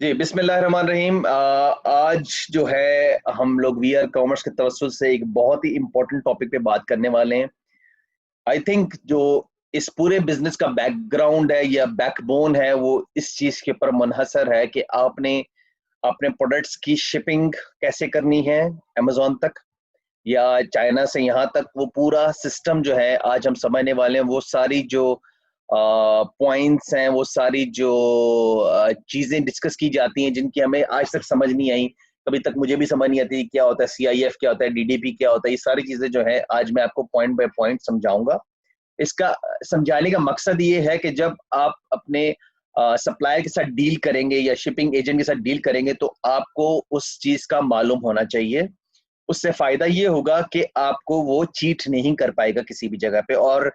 जी, बिस्मिल्लाहिर्रहमानिर्रहीम। आज जो है हम लोग वीआर कॉमर्स के तवज्जुह से एक बहुत ही इम्पोर्टेंट टॉपिक पे बात करने वाले हैं। आई थिंक जो इस पूरे बिजनेस का बैकग्राउंड है या बैकबोन है वो इस चीज़ के ऊपर मुनहसर है कि आपने अपने प्रोडक्ट्स की शिपिंग कैसे करनी है अमेज़न तक या चाइना से यहाँ तक। वो पूरा सिस्टम जो है आज हम समझने वाले हैं। वो सारी जो पॉइंट्स हैं, वो सारी जो चीज़ें डिस्कस की जाती हैं जिनकी हमें आज तक समझ नहीं आई। कभी तक मुझे भी समझ नहीं आती क्या होता है सीआईएफ, क्या होता है डीडीपी, क्या होता है। ये सारी चीज़ें जो है आज मैं आपको पॉइंट बाय पॉइंट समझाऊंगा। इसका समझाने का मकसद ये है कि जब आप अपने सप्लायर के साथ डील करेंगे या शिपिंग एजेंट के साथ डील करेंगे तो आपको उस चीज़ का मालूम होना चाहिए। उससे फायदा ये होगा कि आपको वो चीट नहीं कर पाएगा किसी भी जगह पे। और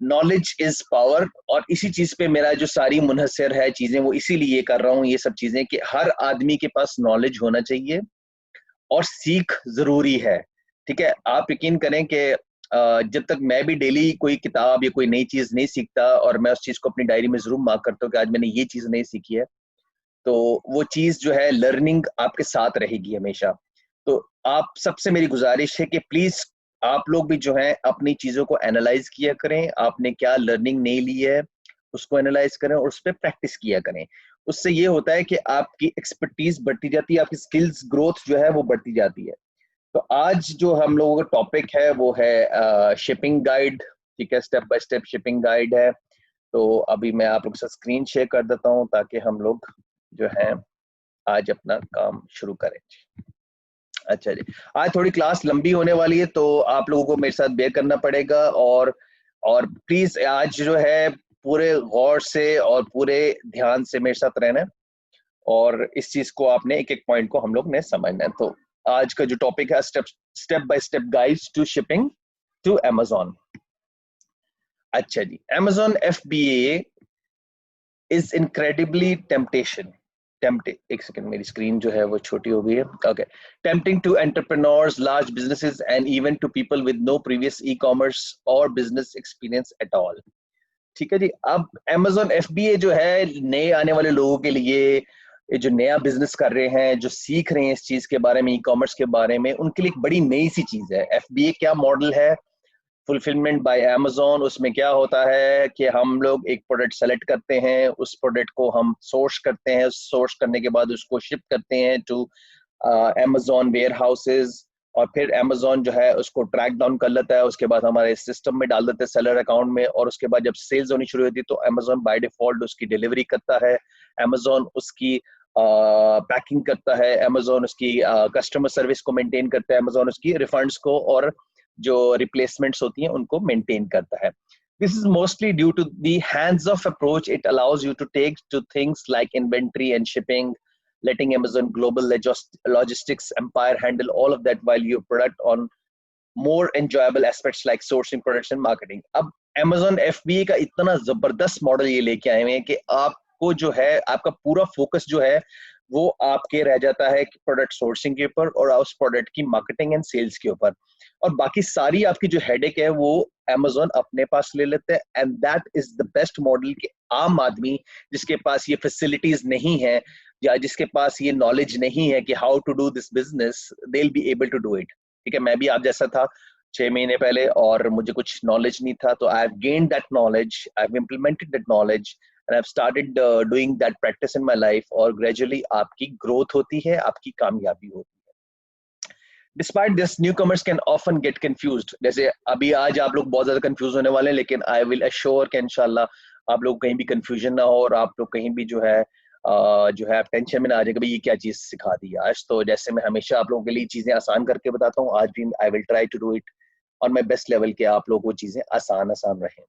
नॉलेज इज पावर, और इसी चीज पे मेरा जो सारी मुनहसर है चीजें वो इसीलिए कर रहा हूँ। ये सब चीजें कि हर आदमी के पास नॉलेज होना चाहिए और सीख जरूरी है। ठीक है, आप यकीन करें कि जब तक मैं भी डेली कोई किताब या कोई नई चीज नहीं सीखता और मैं उस चीज को अपनी डायरी में जरूर मार्क करता हूँ कि आज मैंने ये चीज नहीं सीखी है, तो वो चीज जो है लर्निंग आपके साथ रहेगी हमेशा। तो आप सबसे मेरी गुजारिश है कि प्लीज आप लोग भी जो है अपनी चीजों को एनालाइज किया करें। आपने क्या लर्निंग नहीं ली है उसको एनालाइज करें और उस पर प्रैक्टिस किया करें। उससे ये होता है कि आपकी एक्सपर्टीज बढ़ती जाती है, आपकी स्किल्स ग्रोथ जो है वो बढ़ती जाती है। तो आज जो हम लोगों का टॉपिक है वो है शिपिंग गाइड। ठीक है, step by step shipping guide है। तो अभी मैं आप लोगों के साथ स्क्रीन शेयर कर देता हूँ ताकि हम लोग जो है आज अपना काम शुरू करें। अच्छा जी, आज थोड़ी क्लास लंबी होने वाली है तो आप लोगों को मेरे साथ बेयर करना पड़ेगा। और प्लीज आज जो है पूरे गौर से और पूरे ध्यान से मेरे साथ रहना है और इस चीज को आपने एक एक पॉइंट को हम लोग ने समझना है। तो आज का जो टॉपिक है step step by step guides to shipping to Amazon. अच्छा जी, Amazon FBA is incredibly temptation tempting. एक सेकंड, मेरी स्क्रीन जो है वो छोटी हो गई है। Okay, tempting to entrepreneurs, large businesses and even to people with no previous e commerce or business experience at all. ठीक है जी, अब अमेज़न एफबीए जो है नए आने वाले लोगों के लिए, ये जो नया बिजनेस कर रहे हैं, जो सीख रहे हैं इस चीज के बारे में, ई कॉमर्स के बारे में, उनके लिए एक बड़ी नई सी चीज है। एफबीए क्या मॉडल है? Fulfilment bye Amazon. उसमें क्या होता है कि हम लोग एक प्रोडक्ट सेलेक्ट करते हैं, उस प्रोडक्ट को हम सोर्स करते हैं, सोर्स करने के बाद उसको शिप करते हैं टू अमेज़न वेयर हाउसेज। और फिर अमेज़न जो है उसको ट्रैक डाउन कर लेता है, उसके बाद हमारे सिस्टम में डाल देते हैं सेलर अकाउंट में, और उसके बाद जब सेल्स होनी शुरू होती है तो अमेज़न बाय डिफॉल्ट उसकी डिलीवरी करता है, अमेज़न उसकी पैकिंग करता है, अमेज़न उसकी कस्टमर सर्विस को मेंटेन करता है, अमेज़न उसकी रिफंड्स को और जो रिप्लेसमेंट्स होती हैं उनको मेंटेन करता है। This is mostly due to the hands-off approach. It allows you to take to things like inventory and shipping, letting Amazon global logistics empire handle all of that while your product on more enjoyable aspects like sourcing, production, marketing. अब Amazon FBA का इतना जबरदस्त model ये लेके आए हुए हैं कि आपको जो है आपका पूरा फोकस जो है वो आपके रह जाता है कि प्रोडक्ट सोर्सिंग के ऊपर और उस प्रोडक्ट की मार्केटिंग एंड सेल्स के ऊपर। और बाकी सारी आपकी जो हेडेक है वो Amazon अपने पास ले लेते हैं। And that is the best model कि आम आदमी जिसके पास ये फैसिलिटीज नहीं है या जिसके पास ये नॉलेज नहीं है कि how to do this business, they will be able to do it. ठीक है, मैं भी आप जैसा था 6 महीने पहले और मुझे कुछ नॉलेज नहीं था, तो I have gained that knowledge, I have implemented that knowledge and I have started doing that practice in my life, और ग्रेजुअली आपकी ग्रोथ होती है, आपकी कामयाबी होती है। Despite this, newcomers can often get confused. जैसे अभी आज आप लोग बहुत ज्यादा कंफ्यूज होने वाले हैं, लेकिन आई विल अश्योर कि इंशाल्लाह आप लोग कहीं भी कंफ्यूजन ना हो और आप लोग कहीं भी जो है आप टेंशन में ना आ जाए कि भाई ये क्या चीज सिखा दी आज। तो जैसे मैं हमेशा आप लोगों के लिए चीजें आसान करके बताता हूँ, आज भी I will try to do it on my best level के आप लोग वो चीजें आसान आसान रहें।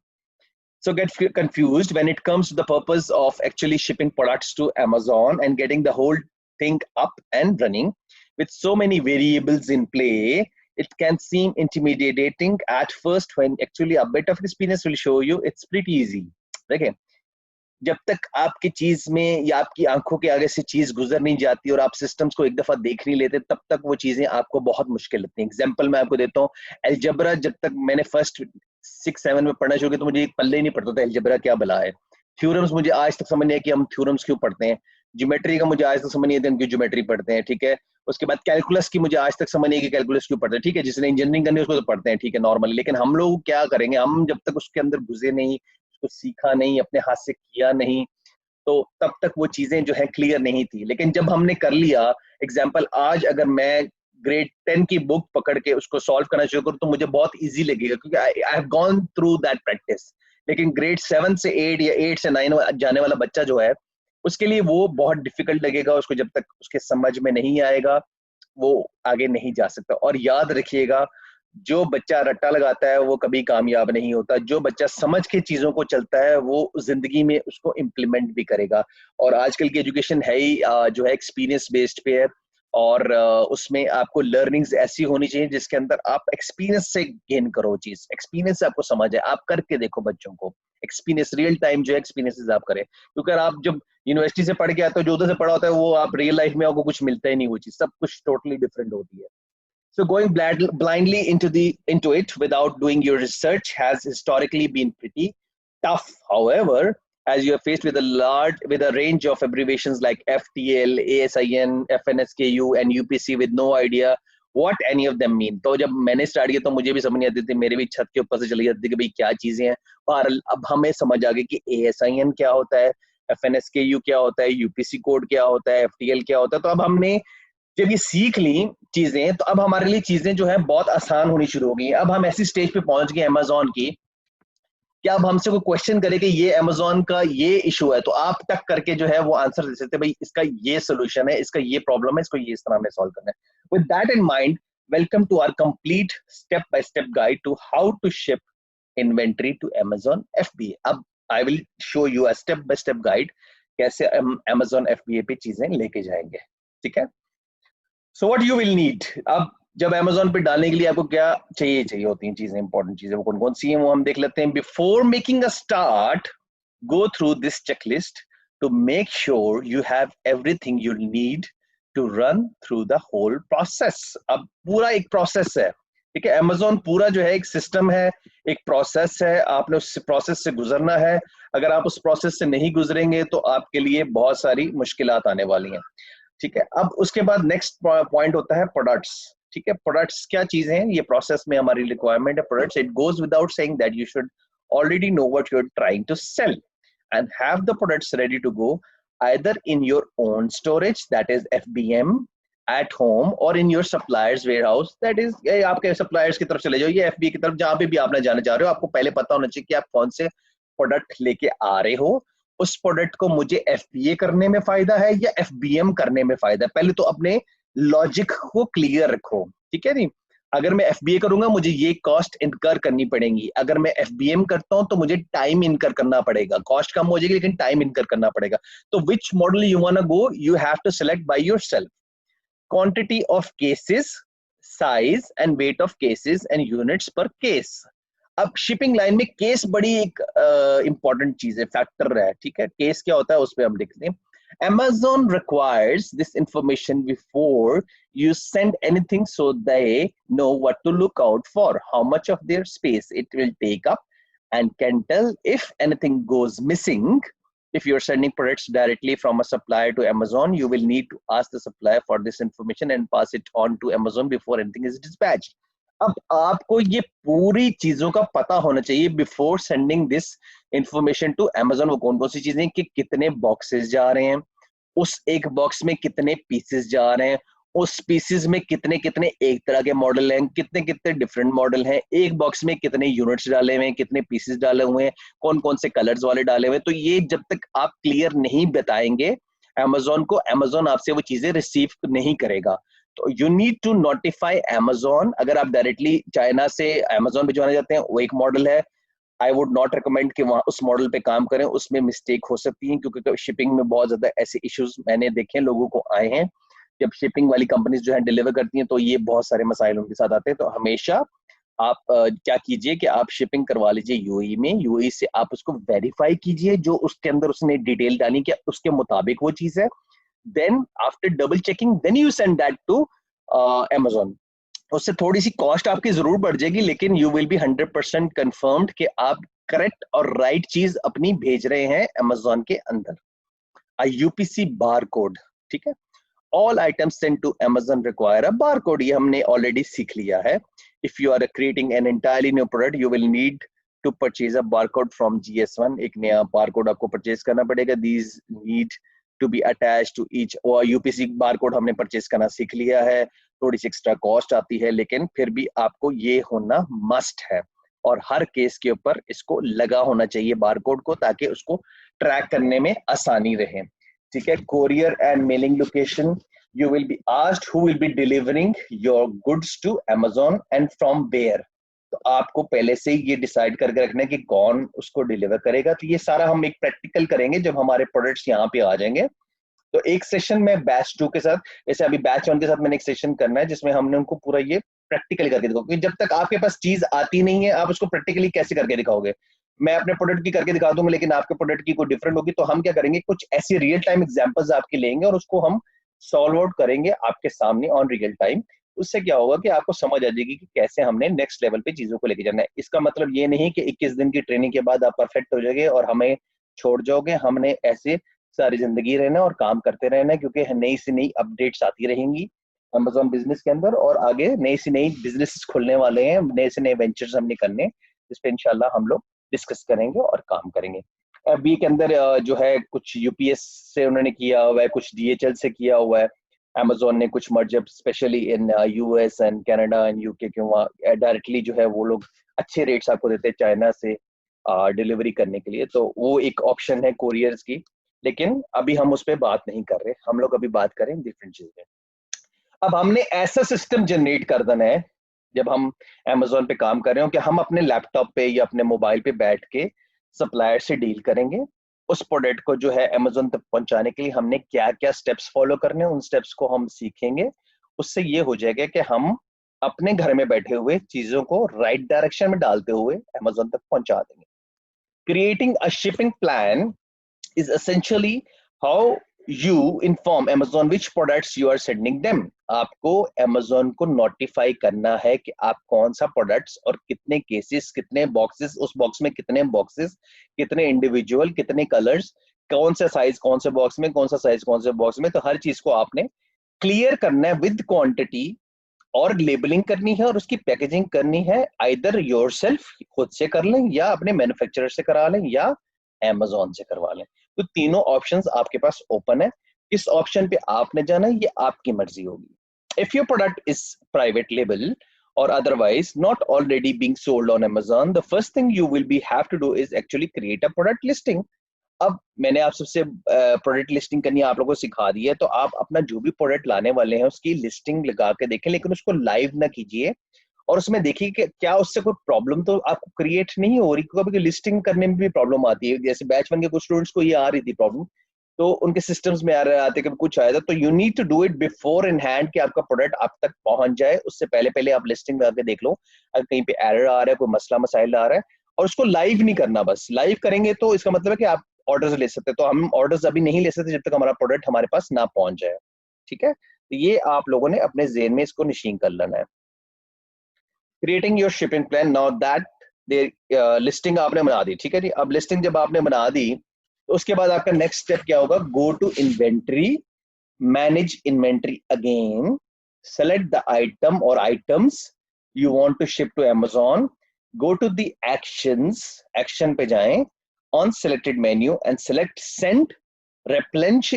So get confused when it comes to the purpose of actually shipping products to Amazon and getting the whole thing up and running. With so many variables in play, it can seem intimidating at first when actually a bit of experience will show you it's pretty easy. देखिए, जब तक आपकी चीज में या आपकी आंखों के आगे से चीज गुजर नहीं जाती और आप सिस्टम्स को एक दफा देख नहीं लेते, तब तक वो चीजें आपको बहुत मुश्किल लगती हैं। एग्जाम्पल मैं आपको देता हूँ, एलजबरा जब तक मैंने फर्स्ट 6-7 में पढ़ना शुरू किया तो मुझे एक पल्ले ही नहीं पड़ता था एलजबरा क्या बला है। थ्योरम्स मुझे आज तक समझ नहीं है कि हम थ्योरम्स क्यों पढ़ते हैं। ज्योमेट्री का मुझे आज तक समझ नहीं आता उनकी ज्योमेट्री पढ़ते हैं, ठीक है। उसके बाद कैलकुलस की मुझे आज तक समझ नहीं है कि कैलकुलस क्यों पढ़ते हैं, ठीक है। जिसने इंजीनियरिंग करनी है उसको तो पढ़ते हैं, ठीक है, नॉर्मली। लेकिन हम लोग क्या करेंगे, हम जब तक उसके अंदर घुसे नहीं, उसको सीखा नहीं, अपने हाथ से किया नहीं, तो तब तक वो चीजें जो है क्लियर नहीं थी। लेकिन जब हमने कर लिया, एग्जाम्पल आज अगर मैं ग्रेड 10 की बुक पकड़ के उसको सॉल्व करना शुरू करूँ तो मुझे बहुत इजी लगेगा, क्योंकि I have gone through that practice. लेकिन ग्रेड 7 से 8 या 8 से 9 जाने वाला बच्चा जो है, उसके लिए वो बहुत डिफिकल्ट लगेगा। उसको जब तक उसके समझ में नहीं आएगा, वो आगे नहीं जा सकता। और याद रखिएगा, जो बच्चा रट्टा लगाता है वो कभी कामयाब नहीं होता। जो बच्चा समझ के चीजों को चलता है वो जिंदगी में उसको इम्प्लीमेंट भी करेगा। और आजकल की एजुकेशन है ही जो है एक्सपीरियंस बेस्ड पे है। और उसमें आपको लर्निंग्स ऐसी होनी चाहिए जिसके अंदर आप एक्सपीरियंस से गेन करो चीज, एक्सपीरियंस से आपको समझ है, आप करके देखो बच्चों को। एक्सपीरियंस रियल टाइम जो है एक्सपीरियंसेस आप करें, क्योंकि आप जब यूनिवर्सिटी से पढ़ के आते हो, जो उधर से पढ़ा होता है वो आप रियल लाइफ में आपको कुछ मिलता ही नहीं, वो चीज सब कुछ टोटली डिफरेंट होती है। So going blindly into it without doing your research has historically been pretty tough. However, as you are faced with a range of abbreviations like FTL, ASIN, FNSKU, and UPC with no idea what any of them mean. तो जब मैंने start किया तो मुझे भी समझ नहीं आती थी, मेरे भी छत के ऊपर से चली जाती थी कि भाई क्या चीजें हैं। और अब हमें समझ आ गई कि ASIN क्या होता है, FNSKU क्या होता है, UPC कोड क्या होता है, FTL क्या होता है। तो अब हमने जब ये सीख ली चीजें, तो अब हमारे लिए चीजें जो है बहुत आसान होनी शुरू हो गई। अब हम ऐसी स्टेज पे पहुंच गए अमेजोन की, कि अब हमसे कोई क्वेश्चन करे कि ये अमेजोन का ये इशू है, तो आप टक करके जो है वो आंसर दे सकते हैं, भाई इसका ये सोल्यूशन है, इसका ये प्रॉब्लम है, इसको ये इस तरह में सॉल्व करना है। With that in mind, welcome to our complete step by step guide to how to ship inventory to Amazon FBA। अब I will show you a step by step guide कैसे हम अमेजोन FBA पे चीजें लेके जाएंगे, ठीक है। So what you will need, अब जब अमेजोन पे डालने के लिए आपको क्या चाहिए होती हैं चीजें, इंपॉर्टेंट चीजें वो कौन कौन सी हैं वो हम देख लेते हैं। Before making a start, go through this checklist to make sure you have everything you need to run through the whole process. अब पूरा एक प्रोसेस है, ठीक है। अमेजोन पूरा जो है एक सिस्टम है, एक प्रोसेस है, आपने उस प्रोसेस से गुजरना है। अगर आप उस प्रोसेस से नहीं गुजरेंगे तो आपके लिए बहुत सारी मुश्किलात आने वाली हैं, ठीक है। अब उसके बाद नेक्स्ट पॉइंट होता है प्रोडक्ट्स, ठीक है। प्रोडक्ट्स क्या चीजें हैं, ये प्रोसेस में हमारी रिक्वायरमेंट है products. It goes without saying that you should already know what you're trying to sell and have the products ready to go either in your own storage, that is FBM, at home, or in your suppliers warehouse, that is आपके suppliers की तरफ चले जाओ, ये FBA की तरफ, जहां पे भी आपने जाना चाह रहे हो। आपको पहले पता होना चाहिए कि आप कौन से प्रोडक्ट लेके आ रहे हो, उस प्रोडक्ट को मुझे FBA करने में फायदा है या FBM करने में फायदा है। पहले तो अपने लॉजिक को क्लियर रखो, ठीक है। नहीं, अगर मैं FBA करूंगा मुझे ये कॉस्ट इनकर करनी पड़ेगी, अगर मैं FBM करता हूं तो मुझे टाइम इनकर करना पड़ेगा। कॉस्ट कम हो जाएगी लेकिन टाइम इनकर करना पड़ेगा। तो which model you want to go, you have to select by yourself. Quantity of cases, size and weight of cases and units per case. अब शिपिंग लाइन में केस बड़ी एक इंपॉर्टेंट चीज है, फैक्टर है, ठीक है। केस क्या होता है उस पर हम देखते हैं। Amazon requires this information before you send anything, so they know what to look out for, how much of their space it will take up, and can tell if anything goes missing. If you're sending products directly from a supplier to Amazon, you will need to ask the supplier for this information and pass it on to Amazon before anything is dispatched. अब आपको ये पूरी चीजों का पता होना चाहिए before sending this information to Amazon. वो कौन कौन सी चीजें कि कितने बॉक्सेस जा रहे हैं, उस एक बॉक्स में कितने पीसेस जा रहे हैं, उस पीसेस में कितने कितने एक तरह के मॉडल हैं, कितने कितने डिफरेंट मॉडल हैं, एक बॉक्स में कितने यूनिट्स डाले हुए हैं, कितने पीसेस डाले हुए हैं, कौन कौन से कलर्स वाले डाले हुए हैं। तो ये जब तक आप क्लियर नहीं बताएंगे अमेजोन को, अमेजोन आपसे वो चीजें रिसीव नहीं करेगा। तो you need to notify Amazon. अगर आप डायरेक्टली चाइना से अमेजोन भिजवाना चाहते हैं, वो एक मॉडल है, आई वुड नॉट रिकमेंड कि वहां उस मॉडल पे काम करें, उसमें मिस्टेक हो सकती है, क्योंकि शिपिंग में बहुत ज्यादा ऐसे इश्यूज मैंने देखे हैं, लोगों को आए हैं। जब शिपिंग वाली कंपनीज जो है डिलीवर करती हैं तो ये बहुत सारे मसाइल उनके साथ आते हैं। तो हमेशा आप क्या कीजिए कि आप शिपिंग करवा लीजिए यूएई में, यूएई से आप उसको वेरीफाई कीजिए जो उसके अंदर उसने डिटेल डाली क्या उसके मुताबिक वो चीज है। then after double checking then you send that to Amazon। उससे थोड़ी सी कॉस्ट आपकी जरूर बढ़ जाएगी, लेकिन यू विल बी 100% कंफर्म्ड कि आप करेक्ट और राइट चीज अपनी भेज रहे हैं Amazon के अंदर। a UPC barcode, ठीक है. All items sent to Amazon require a barcode. ये हमने already सीख लिया है. If you are creating an entirely new product, you will need to purchase a barcode from GS1. एक नया barcode आपको purchase करना पड़ेगा. These need to be attached to each. और UPC barcode हमने purchase करना सीख लिया है. थोड़ी सी extra cost आती है, लेकिन फिर भी आपको ये होना must है. और हर केस के ऊपर इसको लगा होना चाहिए बारकोड को, ताकि उसको ट्रैक करने में आसानी रहे. ठीक है. Courier and mailing location, you will be asked who will be delivering your goods to Amazon and from where. तो आपको पहले से ही ये डिसाइड करके रखना है कि कौन उसको डिलीवर करेगा. तो ये सारा हम एक प्रैक्टिकल करेंगे जब हमारे प्रोडक्ट्स यहाँ पे आ जाएंगे. तो एक सेशन में बैच 2 के साथ, जैसे अभी बैच 1 के साथ मैंने एक सेशन करना है जिसमें हमने उनको पूरा ये प्रैक्टिकली करके दिखाओ. क्योंकि जब तक आपके पास चीज आती नहीं है, आप उसको प्रैक्टिकली कैसे करके दिखाओगे. मैं अपने प्रोडक्ट की करके दिखा दूंगा, लेकिन आपके प्रोडक्ट की कोई डिफरेंट होगी. तो हम क्या करेंगे, कुछ ऐसी रियल टाइम एग्जांपल्स आपके लेंगे और उसको हम सॉल्व आउट करेंगे आपके सामने ऑन रियल टाइम. उससे क्या होगा कि आपको समझ आ जाएगी कि कैसे हमने नेक्स्ट लेवल पे चीजों को लेके जाना है. इसका मतलब ये नहीं कि 21 दिन की ट्रेनिंग के बाद आप परफेक्ट हो जाओगे और हमें छोड़ जाओगे. हमने ऐसे सारी जिंदगी रहना और काम करते रहना है, क्योंकि नई से नई अपडेट्स आती रहेंगी Amazon बिजनेस के अंदर, और आगे नई से नई बिजनेस खुलने वाले हैं, नए से नए वेंचर्स हमने करने, जिस पे इंशाल्लाह हम लोग डिस्कस करेंगे और काम करेंगे. अभी के अंदर जो है कुछ यूपीएस से उन्होंने किया हुआ है, कुछ डीएचएल से किया हुआ है. Amazon ने कुछ merger specially in US and Canada and UK के, वहाँ डायरेक्टली जो है वो लोग अच्छे रेट्स आपको देते हैं चाइना से डिलीवरी करने के लिए. तो वो एक ऑप्शन है कोरियर्स की, लेकिन अभी हम उस पर बात नहीं कर रहे. हम लोग अभी बात करें डिफरेंट चीजें. अब हमने ऐसा सिस्टम जनरेट कर देना है जब हम Amazon पे काम कर रहे हो कि हम अपने लैपटॉप पे या अपने मोबाइल पे बैठ के सप्लायर से डील करेंगे. उस प्रोडक्ट को जो है Amazon तक पहुंचाने के लिए हमने क्या क्या स्टेप्स फॉलो करने हैं, उन स्टेप्स को हम सीखेंगे. उससे ये हो जाएगा कि हम अपने घर में बैठे हुए चीजों को राइट डायरेक्शन में डालते हुए Amazon तक पहुंचा देंगे. Creating a shipping plan is essentially how you inform Amazon which products you are sending them. आपको Amazon को नोटिफाई करना है कि आप कौन सा प्रोडक्ट्स और कितने केसेस, कितने बॉक्सेस, उस बॉक्स में कितने बॉक्सेस, कितने इंडिविजुअल, कितने कलर्स, कौन सा साइज कौन से बॉक्स में, कौन सा साइज कौन से बॉक्स में. तो हर चीज को आपने क्लियर करना है विद क्वांटिटी, और लेबलिंग करनी है और उसकी पैकेजिंग करनी है. आइदर योरसेल्फ खुद से कर लें, या अपने मैन्युफैक्चरर से करा लें, या Amazon से करवा लें. तो तीनों ऑप्शंस आपके पास ओपन है. किस ऑप्शन पे आपने जाना है ये आपकी मर्जी होगी. If your product is private label or otherwise not already being sold on Amazon, the first thing you will be have to do is actually create a product listing. अब मैंने आप सबसे प्रोडक्ट लिस्टिंग करनी आप लोगों को सिखा दी है, तो आप अपना जो भी प्रोडक्ट लाने वाले हैं उसकी लिस्टिंग लगा के देखें, लेकिन उसको लाइव ना कीजिए. और उसमें देखिए कि क्या उससे कोई प्रॉब्लम तो आपको क्रिएट नहीं हो रही. क्योंकि लिस्टिंग करने में भी प्रॉब्लम आती है. जैसे बैच 1 के कुछ स्टूडेंट्स को ये आ रही थी प्रॉब्लम, तो उनके सिस्टम्स में आ रहे आते कि कुछ आया था. तो you need to do it before in hand कि आपका प्रोडक्ट आप तक पहुंच जाए. उससे पहले पहले आप लिस्टिंग लगा के देख लो अगर कहीं पे एरर आ रहा है, कोई मसला मसाइल आ रहा है. और उसको लाइव नहीं करना. बस लाइव करेंगे तो इसका मतलब है कि आप ऑर्डर्स ले सकते हैं. तो हम ऑर्डर्स अभी नहीं ले सकते जब तक हमारा प्रोडक्ट हमारे पास ना पहुंच जाए. ठीक है. तो ये आप लोगों ने अपने ज़हन में इसको निशीन कर लेना है. Creating your shipping plan, now that listing आपने बना दी. ठीक है जी. अब लिस्टिंग जब आपने बना दी, तो उसके बाद आपका नेक्स्ट स्टेप क्या होगा, go to inventory, manage inventory again, select the item or items you want to ship to Amazon, go to the actions, action पे जाएं, on selected menu and select send replenish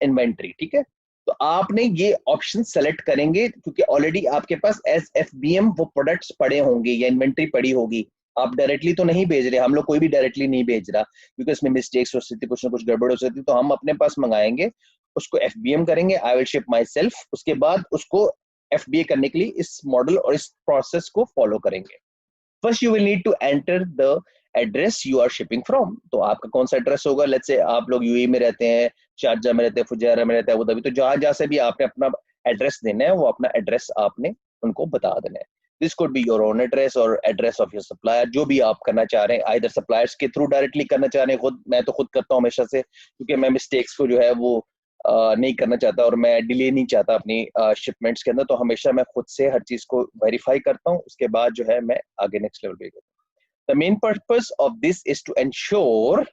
inventory. ठीक है. तो आपने ये option select करेंगे क्योंकि already आपके पास एज FBM वो प्रोडक्ट्स पड़े होंगे या इन्वेंट्री पड़ी होगी. आप डायरेक्टली तो नहीं भेज रहे, हम लोग कोई भी डायरेक्टली नहीं भेज रहा क्योंकि उसमें मिस्टेक्स हो सकती, कुछ ना कुछ गड़बड़ हो सकती. तो हम अपने पास मंगाएंगे, उसको FBM करेंगे, I will ship my self. उसके बाद उसको FBA करने के लिए इस मॉडल और इस प्रोसेस को फॉलो करेंगे. First you will need to enter the address you are shipping from. तो आपका कौन सा एड्रेस होगा. लेट्स से आप लोग यूएई में रहते हैं, शारजा में रहते हैं, फुजैरा में रहते हैं, अबू धाबी. तो जहां जहां से भी आपने अपना एड्रेस देना है, वो अपना एड्रेस आपने उनको बता देना है. This could be your own address और एड्रेस ऑफ योर सप्लायर, जो भी आप करना चाह रहे हैं. आइदर सप्लायर्स के थ्रू डायरेक्टली करना चाह रहे हैं, खुद मैं तो खुद करता हूँ हमेशा से, क्योंकि मैं मिस्टेक्स को जो है वो नहीं करना चाहता और मैं डिले नहीं चाहता अपनी शिपमेंट्स के अंदर. तो हमेशा मैं खुद से हर चीज को वेरीफाई करता हूँ, उसके बाद जो है मैं आगे नेक्स्ट लेवल पे. The main purpose of this is to ensure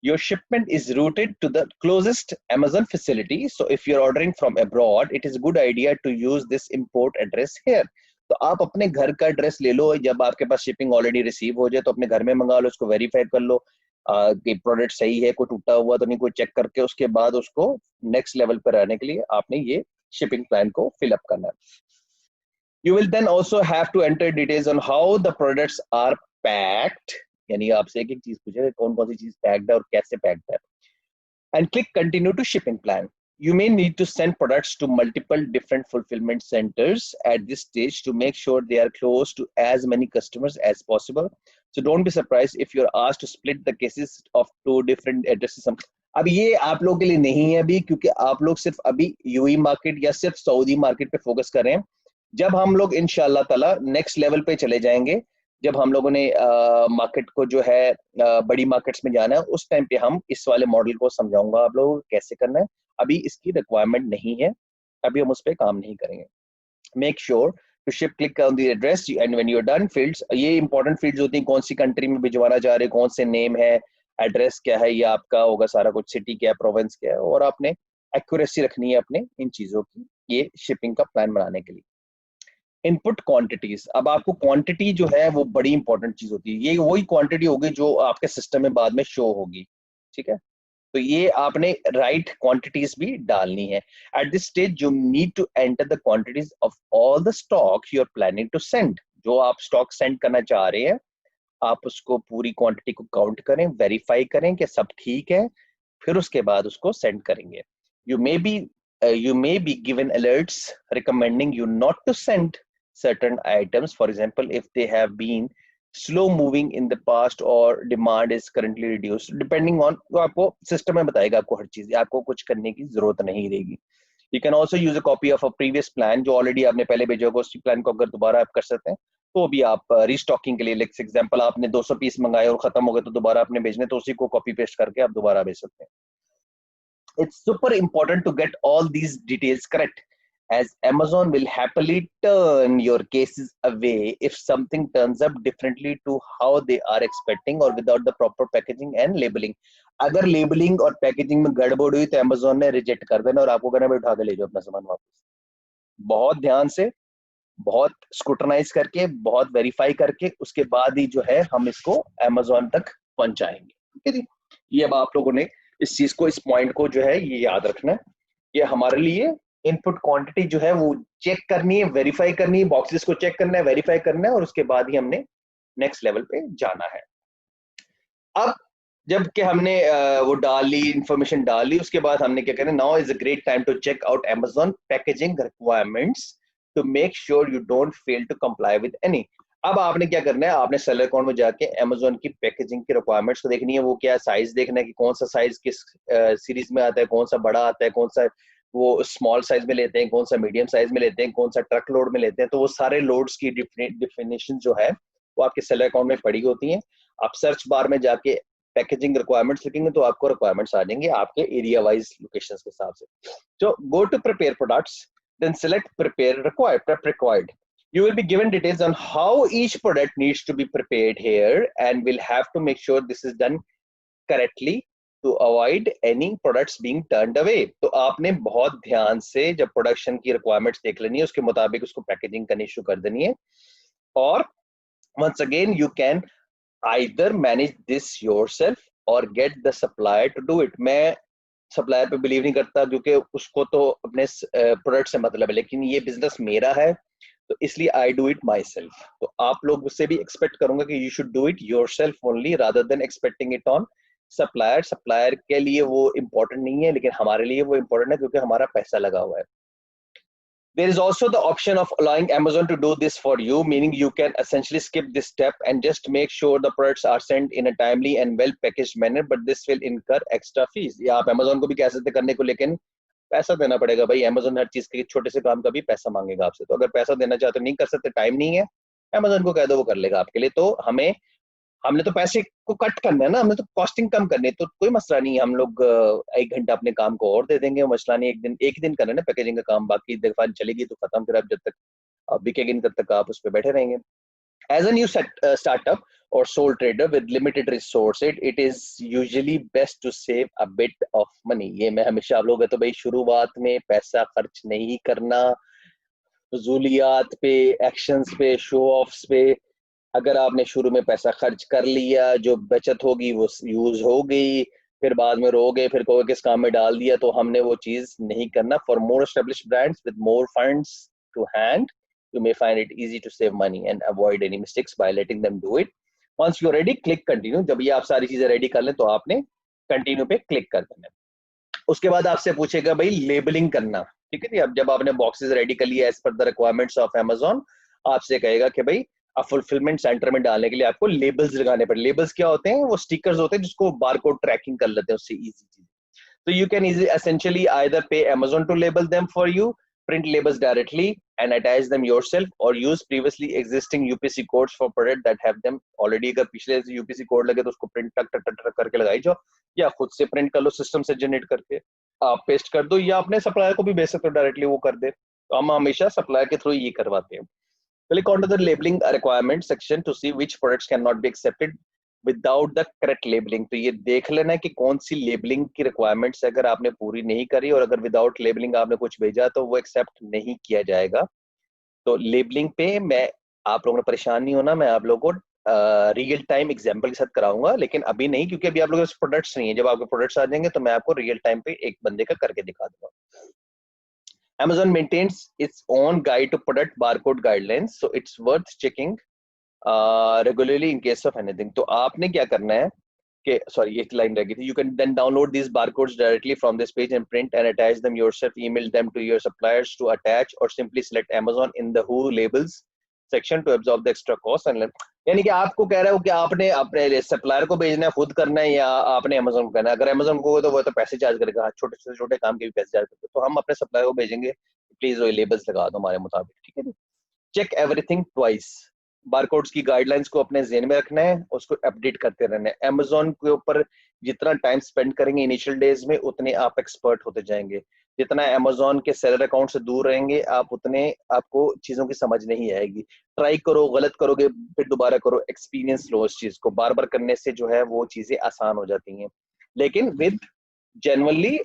your shipment is routed to the closest Amazon facility. So if you're ordering from abroad, it is a good idea to use this import address here. तो आप अपने घर का address ले लो, जब आपके पास shipping already receive हो जाए तो अपने घर में मंगा लो, उसको वेरीफाई कर लो कि प्रोडक्ट सही है, कोई टूटा हुआ तो नहीं, कोई चेक करके उसके बाद उसको नेक्स्ट लेवल पर आने के लिए आपने ये शिपिंग प्लान को फिल अप करना है. You will then also have to enter details on how the products are packed. यानी आपसे एक एक चीज पूछेगा कौन कौन सी चीज पैक्ड है और कैसे पैक्ड है. And click continue to shipping plan. You may need to send products to multiple different fulfillment centers at this stage to make sure they are close to as many customers as possible. So don't be surprised if you're asked to split the cases of 2 different addresses. अब ये आप लोगों के लिए नहीं है अभी, क्योंकि आप लोग सिर्फ अभी यूएई मार्केट या सिर्फ सऊदी मार्केट पे फोकस कर रहे हैं. जब हम लोग इंशाल्लाह ताला नेक्स्ट लेवल पे चले जाएंगे, जब हम लोगों ने मार्केट को जो है बड़ी मार्केट्स में जाना है, उस टाइम पे हम इस वाले मॉडल को समझाऊंगा आप लोगों को कैसे करना है. अभी इसकी रिक्वायरमेंट नहीं है, अभी हम उस पर काम नहीं करेंगे. Make sure to ship, click on the address and when you are done. Fields, ये इंपॉर्टेंट फील्ड्स होती हैं, कौन सी कंट्री में भिजवाना चाह रहे, कौन से नेम है, एड्रेस क्या है, ये आपका होगा सारा कुछ, सिटी क्या है, प्रोविंस क्या है, और आपने एक्यूरेसी रखनी है अपने इन चीजों की ये शिपिंग का प्लान बनाने के लिए. इनपुट क्वांटिटीज, अब आपको क्वांटिटी जो है वो बड़ी इंपॉर्टेंट चीज होती है. ये वही क्वांटिटी होगी जो आपके सिस्टम में बाद में शो होगी, ठीक है. तो ये आपने राइट क्वांटिटीज भी डालनी है. At this stage you need to enter the quantities of all the stock you are planning to send. जो आप स्टॉक सेंड करना चाह रहे हैं, आप उसको पूरी क्वांटिटी को काउंट करें, वेरीफाई करें कि सब ठीक है, फिर उसके बाद उसको सेंड करेंगे. You may be given alerts recommending you not to send certain items, for example if they have been slow moving in the past or demand is currently reduced, depending on, तो आपको system में बताएगा आपको हर चीज, आपको कुछ करने की जरूरत नहीं रहेगी. You can also use a copy of a previous plan, जो ऑलरेडी आपने पहले भेजा होगा, उसी प्लान को अगर दोबारा आप कर सकते हैं तो भी आप रीस्टॉकिंग के लिए, लाइक एग्जांपल आपने 200 पीस मंगाए और खत्म हो गए तो दोबारा आपने भेजने, तो उसी को कॉपी पेस्ट करके आप दोबारा भेज सकते हैं. It's super important to get all these details correct, as Amazon will happily turn your cases away if something turns up differently to how they are expecting or without the proper packaging and labeling. अगर labelling और packaging में गड़बड़ हुई तो Amazon ने reject कर देना और आपको कहना भाई उठा के ले जाओ अपना सामान वापस. बहुत ध्यान से, बहुत स्क्रूटनाइज करके, बहुत वेरीफाई करके उसके बाद ही जो है हम इसको Amazon तक पहुंचाएंगे. ठीक है जी, ये अब आप लोगों ने इस चीज को, इस पॉइंट को जो है ये याद रखना है. ये हमारे लिए इनपुट क्वांटिटी जो है वो चेक करनी है, वेरीफाई करनी है, बॉक्सेस को चेक करना है, वेरीफाई करना है, और उसके बाद ही हमने नेक्स्ट लेवल पे जाना है. अब जब कि हमने वो डाली, इंफॉर्मेशन डाली, उसके बाद हमने क्या करना है, now is a great time to check out Amazon packaging requirements to make sure you don't fail to comply with any. अब आपने क्या करना है, आपने सेलर अकाउंट में जाके Amazon की पैकेजिंग की रिक्वायरमेंट्स को देखनी है. वो क्या साइज देखना है कि कौन सा साइज किस सीरीज में आता है, कौन सा बड़ा आता है, कौन सा वो स्मॉल साइज में लेते हैं, कौन सा मीडियम साइज में लेते हैं, कौन सा ट्रक लोड में लेते हैं. तो वो सारे लोड्स की डिफिनेशन जो है वो आपके सेलर अकाउंट में पड़ी होती हैं. आप सर्च बार में जाके पैकेजिंग रिक्वायरमेंट्स लिखेंगे तो आपको रिक्वायरमेंट्स आ जाएंगे आपके एरिया वाइज लोकेशंस के हिसाब से. So go to prepare products, then select prepare required. You will be given details on how each product needs to be prepared here, and will have to make sure this is done correctly to avoid any products being turned away. तो आपने बहुत ध्यान से जब production की requirements देख लेनी है, उसके मुताबिक उसको पैकेजिंग करनी शुरू कर देनी है. और once again you can either manage this yourself or get the supplier to do it. मैं सप्लायर पे बिलीव नहीं करता क्योंकि उसको तो अपने प्रोडक्ट से मतलब है, लेकिन ये बिजनेस मेरा है तो इसलिए I do it my self. तो आप लोग उससे भी एक्सपेक्ट करूंगा कि you should do it your self only rather than expecting it on supplier. Supplier के लिए वो इम्पोर्टेंट नहीं है, लेकिन हमारे लिए वो इम्पोर्टेंट है क्योंकि हमारा पैसा लगा हुआ है. There is also the option of allowing Amazon to do this for you, meaning you can essentially skip this step and just make sure the products are sent in a timely and well packaged manner, but this will incur extra fees. या आप Amazon को भी कह सकते करने को, लेकिन पैसा देना पड़ेगा भाई. Amazon हर चीज के छोटे से काम का भी पैसा मांगेगा आपसे. तो अगर पैसा देना चाहते हो, नहीं कर सकते, टाइम नहीं है, Amazon को कह दो वो कर लेगा आपके लिए. तो हमने तो पैसे को कट करना है ना, हमने तो कॉस्टिंग कम करनी है, तो कोई मसला नहीं है. हम लोग 1 घंटा अपने काम को और दे देंगे, मसला नहीं. एक दिन करना है ना पैकेजिंग का काम, बाकी दफा चलेगी तो खत्म, फिर आप जब तक बिकेगी तब तक आप उस पर बैठे रहेंगे. As a new startup or sole trader with limited resources, it is usually best to save a bit of money. ये मैं हमेशा आप लोग तो भाई शुरुआत में पैसा खर्च नहीं करना फजूलियात पे, एक्शंस पे, शो ऑफ्स पे। अगर आपने शुरू में पैसा खर्च कर लिया, जो बचत होगी वो यूज हो गई, फिर बाद में रोगे, फिर कहोगे किस काम में डाल दिया, तो हमने वो चीज नहीं करना। For more established brands with more funds to hand, you may find it easy to save money and avoid any mistakes by letting them do it. Once you're ready, click continue. जब ये आप सारी चीजें ready कर लें तो आपने continue पे क्लिक कर देना। उसके बाद आपसे पूछेगा भाई लेबलिंग करना, ठीक है जी। अब जब आपने बॉक्सेस रेडी कर लिया as per the requirements of Amazon, आपसे कहेगा कि भाई अब फुलफिलमेंट सेंटर में डालने के लिए आपको लेबल्स लगाने पड़े। लेबल्स क्या होते हैं? वो स्टिकर्स होते हैं जिसको बारकोड ट्रैकिंग कर लेते हैं, उससे इजी चीज। So you can essentially either pay Amazon to label them for you, print labels directly and attach them yourself, or use previously existing UPC codes for product that have them already। अगर पिछले UPC code लगे तो उसको print टक टक टक टक करके लगाई जाओ, या खुद से प्रिंट कर लो सिस्टम से जनरेट करके आप पेस्ट कर दो, या अपने सप्लायर को भी भेज सकते हो डायरेक्टली, वो कर दे। तो हम हमेशा सप्लायर के थ्रू ये करवाते हैं। Click onto the labeling requirements section to see which products cannot be accepted without the correct labeling। तो ये देख लेना कि कौन सी लेबलिंग की रिक्वायरमेंट्स अगर आपने पूरी नहीं करी और अगर विदाउट लेबलिंग आपने कुछ भेजा तो वो एक्सेप्ट नहीं किया जाएगा। तो लेबलिंग पे मैं, आप लोगों ने परेशान नहीं होना, मैं आप लोगों को रियल टाइम एग्जांपल के साथ कराऊंगा, लेकिन अभी नहीं, क्योंकि अभी आप लोगों के प्रोडक्ट्स नहीं है। जब आपके प्रोडक्ट्स आ जाएंगे तो मैं आपको रियल टाइम पे एक बंदे का करके दिखा दूंगा। Amazon maintains its own guide to product barcode guidelines, so it's worth checking regularly in case of anything। तो आपने क्या करना है कि सॉरी एक लाइन रह गई थी। You can then download these barcodes directly from this page and print and attach them yourself, email them to your suppliers to attach, or simply select Amazon in the Who labels section to absorb the extra cost and यानी कि आपको कह रहा है कि आपने अपने supplier को भेजना है, खुद करना है, या आपने Amazon को करना है। अगर Amazon को तो वो तो पैसे चार्ज करेगा, छोटे से छोटे काम के भी पैसे चार्ज करते, तो हम अपने सप्लायर को भेजेंगे प्लीज वो लेबल्स लगा दो हमारे मुताबिक, ठीक है जी। चेक एवरीथिंग ट्वाइस, बारकोड्स की गाइडलाइंस को अपने ज़हन में रखना है, उसको अपडेट करते रहना है। Amazon के ऊपर जितना टाइम स्पेंड करेंगे इनिशियल डेज में, उतने आप एक्सपर्ट होते जाएंगे। जितना Amazon के सेलर अकाउंट से दूर रहेंगे आप, उतने आपको चीजों की समझ नहीं आएगी। ट्राई करो, गलत करोगे, फिर दोबारा करो, एक्सपीरियंस लो। इस चीज को बार बार करने से जो है वो चीजें आसान हो जाती हैं, लेकिन with generally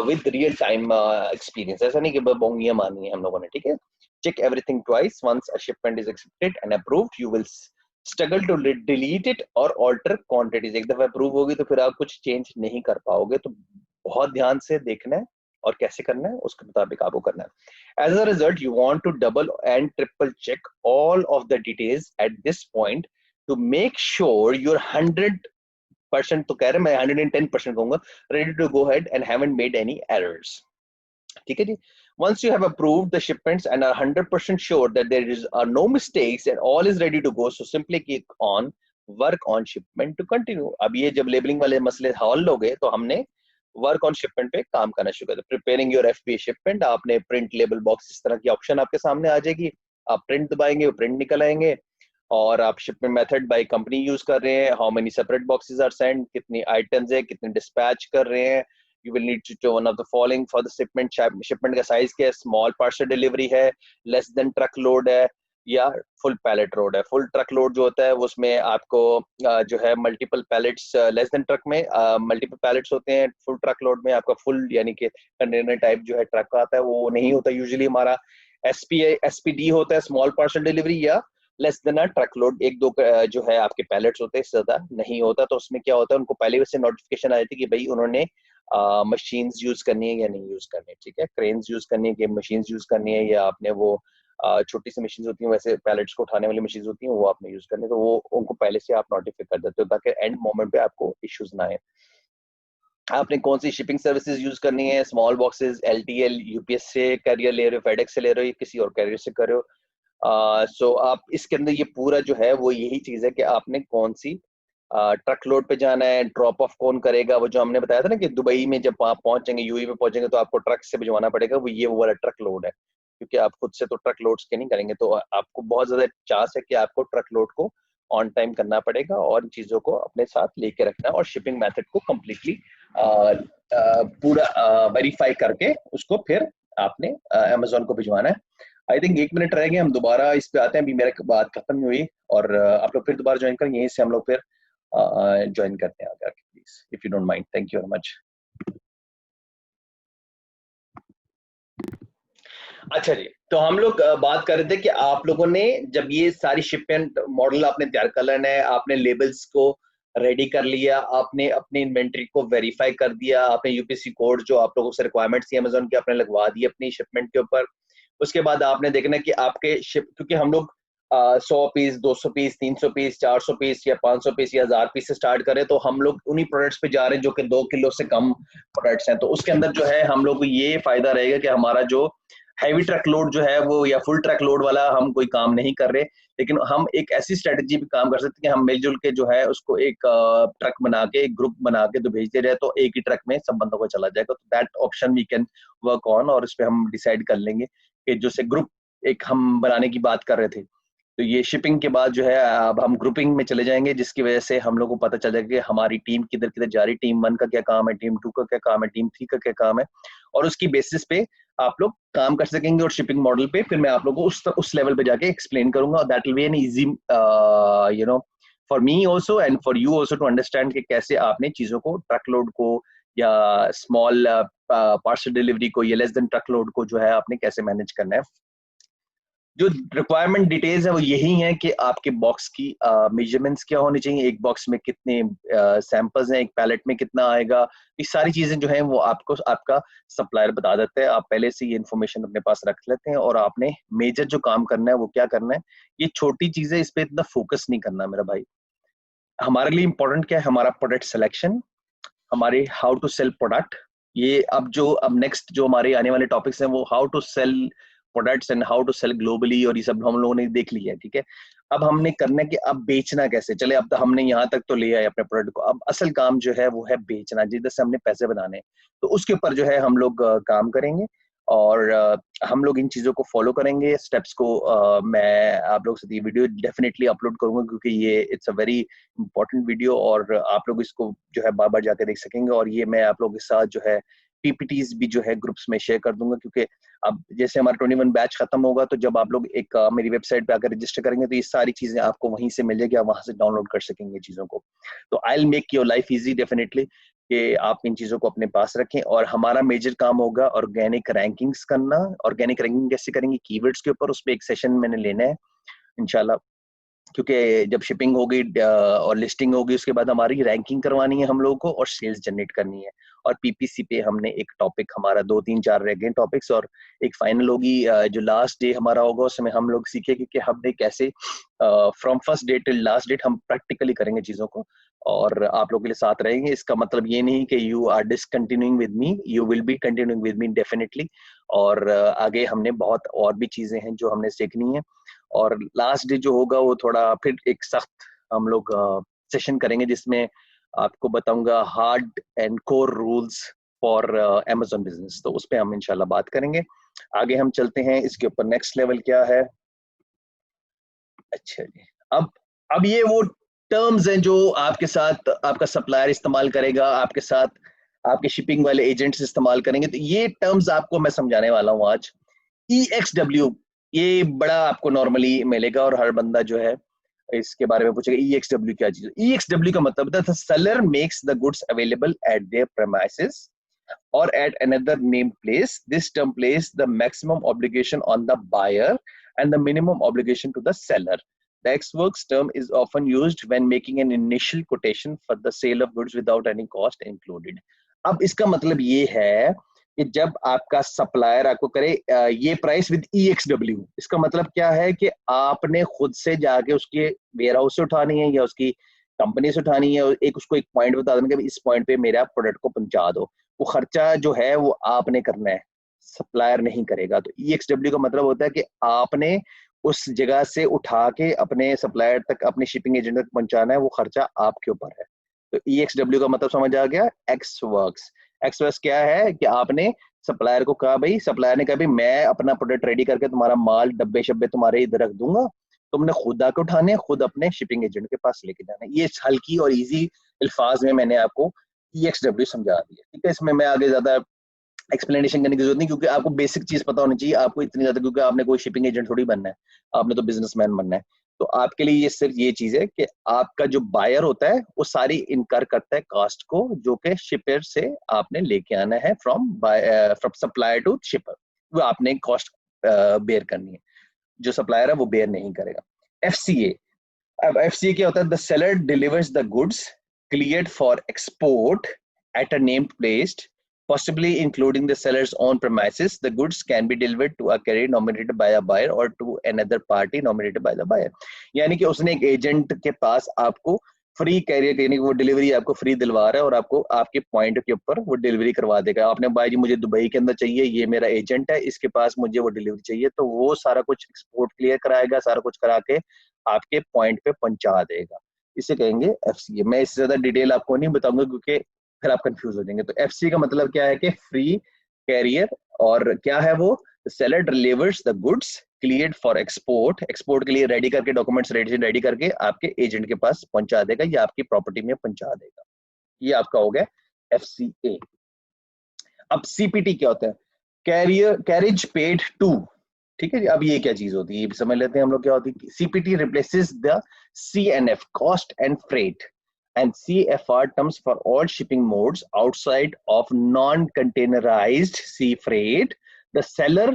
with real time experience. ऐसा नहीं कि बोंगियां मारनी है हम लोगों ने, ठीक है। Check everything twice. Once a shipment is accepted and approved, you will struggle to delete it or alter quantities। एक दफा अप्रूव होगी तो फिर आप कुछ चेंज नहीं कर पाओगे। तो बहुत ध्यान से देखना है और कैसे करना है उसके मुताबिक आपको करना है। As a result, you want to double and triple check all of the details at this point to make sure you're 100% तो कह रहे, मैं 110% कहूंगा, ready to go ahead and haven't made any errors। ठीक है जी। Once you have approved the shipments and are 100% sure that there are no mistakes and all is ready to go, so simply click on work on shipment to continue। अब ये जब labelling वाले मसले हल हो गए तो हमने वर्क ऑन शिपमेंट पे काम करना शुरू कर दिया। प्रिपेयरिंग योर FBA शिपमेंट, आपने प्रिंट लेबल बॉक्स, इस तरह की ऑप्शन आपके सामने आ जाएगी। आप प्रिंट दबाएंगे, वो प्रिंट निकल आएंगे, और आप shipment method by company use कर रहे हैं, how many separate boxes are send, कितनी आइटम्स है, कितने डिस्पैच कर रहे हैं। You will need to do one of the following for the shipment। Shipment का साइज क्या है, स्मॉल पार्सल डिलीवरी है, लेस देन ट्रक लोड है, या फुल पैलेट लोड है। फुल ट्रक लोड जो होता है उसमें आपको जो है multiple pallets, less than truck में मल्टीपल पैलेट्स होते हैं। फुल ट्रक लोड में आपका फुल यानी कि कंटेनर टाइप जो है ट्रक का आता है, वो नहीं होता यूजुअली। हमारा SPD होता है, स्मॉल पार्सल डिलीवरी, या लेस देन अ ट्रक लोड, एक दो जो है आपके पैलेट्स होते हैं, इससे ज्यादा नहीं होता। तो उसमें क्या होता है, उनको पहले से नोटिफिकेशन आई थी कि भाई उन्होंने मशीन्स यूज करनी है या नहीं यूज करनी है, ठीक है। क्रेन्स यूज करनी है कि मशीन्स यूज करनी है, या आपने वो छोटी सी मशीन होती है, वैसे पैलेट्स को उठाने वाली मशीन होती हैं, वो आपने यूज करनी है। तो वो उनको पहले से आप नोटिफाई कर देते हो ताकि एंड मोमेंट पे आपको इश्यूज ना आए। आपने कौन सी शिपिंग सर्विसेज यूज करनी है, स्मॉल बॉक्सेस, LTL, UPS से कैरियर ले रहे हो, FedEx से ले रहे हो, या किसी और कैरियर से कर रहे हो। सो आप इसके अंदर ये पूरा जो है वो यही चीज है कि आपने कौन सी ट्रक लोड पे जाना है, ड्रॉप ऑफ कौन करेगा। वो जो हमने बताया था ना कि दुबई में जब आप पहुंचेंगे, UAE में पहुंचेंगे, तो आपको ट्रक से भिजवाना पड़ेगा, वो वाला ट्रक लोड है, क्योंकि आप खुद से तो ट्रक लोड्स के नहीं करेंगे। तो आपको बहुत ज्यादा चांस है कि आपको ट्रक लोड को ऑन टाइम करना पड़ेगा और चीजों को अपने साथ लेके रखना है, और शिपिंग मेथड को कम्प्लीटली पूरा वेरीफाई करके उसको फिर आपने Amazon को भिजवाना है। आई थिंक 1 मिनट रह गए, हम दोबारा इस पे आते हैं। अभी मेरी बात खत्म नहीं हुई, और आप लोग फिर दोबारा ज्वाइन करें, यहीं से हम लोग फिर ज्वाइन करते हैं आगे, please if you don't mind. Thank you very much. अच्छा जी, तो हम लोग बात कर रहे थे कि आप लोगों ने जब ये सारी शिपमेंट मॉडल आपने तैयार कर लेना है, आपने लेबल्स को रेडी कर लिया, आपने अपनी इन्वेंट्री को वेरीफाई कर दिया, आपने यूपीसी कोड जो आप लोगों से रिक्वायरमेंट्स थी अमेजोन की आपने लगवा दी अपनी शिपमेंट के ऊपर। उसके बाद आपने देखना कि आपके शिप, क्योंकि हम लोग 100 पीस, 200 पीस, 300 पीस, 400 पीस या 500 पीस या 1000 पीस से स्टार्ट करें, तो हम लोग उन्हीं प्रोडक्ट्स पे जा रहे हैं जो कि 2 किलो से कम प्रोडक्ट्स हैं। तो उसके अंदर जो है हम लोग को ये फायदा रहेगा कि हमारा जो हैवी ट्रक लोड जो है वो, या फुल ट्रक लोड वाला हम कोई काम नहीं कर रहे, लेकिन हम एक ऐसी स्ट्रेटजी पे काम कर सकते हैं कि हम मिलजुल के जो है उसको एक ट्रक बना के, एक ग्रुप बना के तो भेजते रहे, तो एक ही ट्रक में सब बंदों को चला जाएगा। तो that option we can work on, और इस पे हम डिसाइड कर लेंगे कि जो से ग्रुप एक हम बनाने की बात कर रहे थे, तो ये शिपिंग के बाद जो है अब हम ग्रुपिंग में चले जाएंगे, जिसकी वजह से हम लोग को पता चल जाएगा कि हमारी टीम किधर किधर जा रही, टीम 1 का क्या काम है, टीम 2 का क्या काम है, टीम 3 का क्या काम है, और उसकी बेसिस पे आप लोग काम कर सकेंगे। और शिपिंग मॉडल पे फिर मैं आप लोगों को उस लेवल पे जाके एक्सप्लेन करूंगा, और that will be an easy you know for me also and for you also to understand कि कैसे आपने चीजों को, ट्रकलोड को या स्मॉल पार्सल डिलीवरी को या लेस देन ट्रकलोड को जो है आपने कैसे मैनेज करना है। जो रिक्वायरमेंट डिटेल्स है वो यही है कि आपके बॉक्स की मेजरमेंट्स क्या होनी चाहिए, एक बॉक्स में कितने सैंपल्स हैं, एक पैलेट में कितना आएगा, ये सारी चीजें जो हैं वो आपको आपका सप्लायर बता देता है। आप पहले से ये इन्फॉर्मेशन अपने पास रख लेते हैं, और आपने मेजर जो काम करना है वो क्या करना है। ये छोटी चीजें, इस पे इतना फोकस नहीं करना मेरा भाई। हमारे लिए इंपॉर्टेंट क्या है, हमारा प्रोडक्ट सिलेक्शन, हमारे हाउ टू सेल प्रोडक्ट। ये अब नेक्स्ट जो हमारे आने वाले टॉपिक्स हैं वो how to sell products and how to sell globally, और ये सब हम लोगों ने देख लिया है, ठीक है। अब हमने करना है कि अब बेचना कैसे। चले, अब तो हमने यहाँ तक तो ले आए अपने प्रोडक्ट को, अब असल काम जो है वो है बेचना, जिधर से हमने पैसे बनाने हैं। तो उसके ऊपर जो है हम लोग काम करेंगे, और हम लोग इन चीज़ों को फॉलो करेंगे, स्टेप्स को। मैं आप लोगों से ये वीडियो डेफिनेटली अपलोड करूंगा, क्योंकि ये it's a very important video, और आप लोग इसको जो है बार बार जाकर देख सकेंगे। और ये मैं आप लोगों के साथ जो है पीपीटीज भी जो है ग्रुप्स में शेयर कर दूंगा, क्योंकि अब जैसे हमारा 21 बैच खत्म होगा, तो जब आप लोग एक मेरी वेबसाइट पे आकर रजिस्टर करेंगे, तो ये सारी चीजें आपको वहीं से मिल जाएगी, आप वहां से डाउनलोड कर सकेंगे चीजों को। तो I will make your life easy definitely, कि आप इन चीजों को अपने पास रखें। और हमारा मेजर काम होगा ऑर्गेनिक रैंकिंग्स करना। ऑर्गेनिक रैंकिंग कैसे करेंगे, कीवर्ड्स के ऊपर, उस पर एक सेशन मैंने लेना है इंशाल्लाह। क्योंकि जब शिपिंग होगी और लिस्टिंग होगी, उसके बाद हमारी रैंकिंग करवानी है हम लोगों को, और सेल्स जनरेट करनी है। और पीपीसी पे हमने एक टॉपिक, हमारा 2 3 4 रह गए टॉपिक्स, और एक फाइनल होगी जो लास्ट डे हमारा होगा, उसमें हम लोग सीखेंगे कि हमने कैसे from first day till last date हम प्रैक्टिकली करेंगे चीजों को, और आप लोगों के लिए साथ रहेंगे। इसका मतलब ये नहीं कि you are discontinuing with me, you will be continuing with me definitely. और आगे हमने बहुत और भी चीजें हैं जो हमने सीखनी है। और लास्ट डे जो होगा वो थोड़ा फिर एक सख्त हम लोग सेशन करेंगे, जिसमें आपको बताऊंगा hard and core rules for Amazon business. तो उस पर हम इंशाल्लाह बात करेंगे। आगे हम चलते हैं, इसके ऊपर नेक्स्ट लेवल क्या है। अच्छा जी, अब ये वो टर्म्स हैं जो आपके साथ आपका सप्लायर इस्तेमाल करेगा, आपके साथ आपके शिपिंग वाले एजेंट्स इस्तेमाल करेंगे। तो ये टर्म्स आपको मैं समझाने वाला हूँ आज। EXW, ये बड़ा आपको नॉर्मली मिलेगा, और हर बंदा जो है इसके बारे में पूछेगा EXW क्या चीज है। EXW का मतलब होता है seller makes the goods available at there premises or at another named place. This term places the maximum obligation on the buyer and the minimum obligation to the seller. The ex-works term is often used when making an initial quotation for the sale of goods without any cost included. अब इसका मतलब ये है कि जब आपका supplier आपको करे ये प्राइस विद EXW, इसका मतलब क्या है कि आपने खुद से जाके उसके वेयर हाउस से उठानी है या उसकी कंपनी से उठानी है, और एक उसको एक पॉइंट बता देना कि इस पॉइंट पे मेरा प्रोडक्ट को पहुंचा दो। वो खर्चा जो है वो आपने करना है, सप्लायर नहीं करेगा। तो EXW का मतलब होता है कि आपने उस जगह से उठा के अपने सप्लायर तक, अपने शिपिंग एजेंट तक पहुंचाना है, वो खर्चा आपके ऊपर है। तो EXW का मतलब समझ आ गया। एक्स वर्क्स, एक्स वर्क्स क्या है कि आपने सप्लायर को कहा, भाई सप्लायर ने कहा भाई मैं अपना प्रोडक्ट रेडी करके तुम्हारा माल डब्बे शब्बे तुम्हारे इधर रख दूंगा, तुमने खुद आके उठाने, खुद अपने शिपिंग एजेंट के पास लेके जाना है। ये हल्की और इजी अल्फाज में मैंने आपको EXW समझा दिया, ठीक है। इसमें मैं आगे ज्यादा एक्सप्लेनेशन करने की जरूरत नहीं, क्योंकि आपको बेसिक चीज पता होनी चाहिए आपको इतनी ज्यादा, क्योंकि आपने कोई शिपिंग एजेंट थोड़ी बनना है, आपने तो बिजनेसमैन बनना है। तो आपके लिए ये सिर्फ ये चीज है कि आपका जो बायर होता है वो सारी इनकर करता है कास्ट को, जो कि शिपर से आपने लेके आना है, फ्रॉम सप्लायर टू शिपर, वो आपने कॉस्ट बेयर करनी है, जो सप्लायर है वो बेयर नहीं करेगा। एफसीए, अब एफसीए क्या होता है? The seller delivers the goods cleared for export at a named place, possibly including the seller's own premises. The goods can be delivered to a carrier nominated by a buyer or to another party nominated by the buyer. यानी कि उसने एक agent के पास आपको free career, यानी कि वो delivery आपको फ्री दिलवा रहा है और आपको आपके पॉइंट के ऊपर वो डिलीवरी करवा देगा। आपने भाई जी मुझे दुबई के अंदर चाहिए, ये मेरा एजेंट है, इसके पास मुझे वो डिलीवरी चाहिए, तो वो सारा कुछ एक्सपोर्ट क्लियर कराएगा, सारा कुछ करा के आपके पॉइंट पे पहुंचा देगा। इसे कहेंगे एफसीए। मैं इससे ज्यादा डिटेल आपको नहीं बताऊंगा क्योंकि फिर आप कंफ्यूज हो जाएंगे। तो एफसी का मतलब क्या है कि फ्री कैरियर, और क्या है वो? Seller delivers the goods cleared for export, export के लिए रेडी करके, डॉक्यूमेंट्स रेडी करके आपके एजेंट के पास पहुंचा देगा या आपकी प्रॉपर्टी में पहुंचा देगा। ये आपका हो गया एफसीए। अब सीपीटी क्या होता है? कैरियर कैरेज पेड टू, ठीक है जी। अब ये क्या चीज होती है, ये समझ लेते हैं हम लोग क्या होती है। CPT replaces the CNF, cost and freight, and CFR terms for all shipping modes outside of non-containerized sea freight. The seller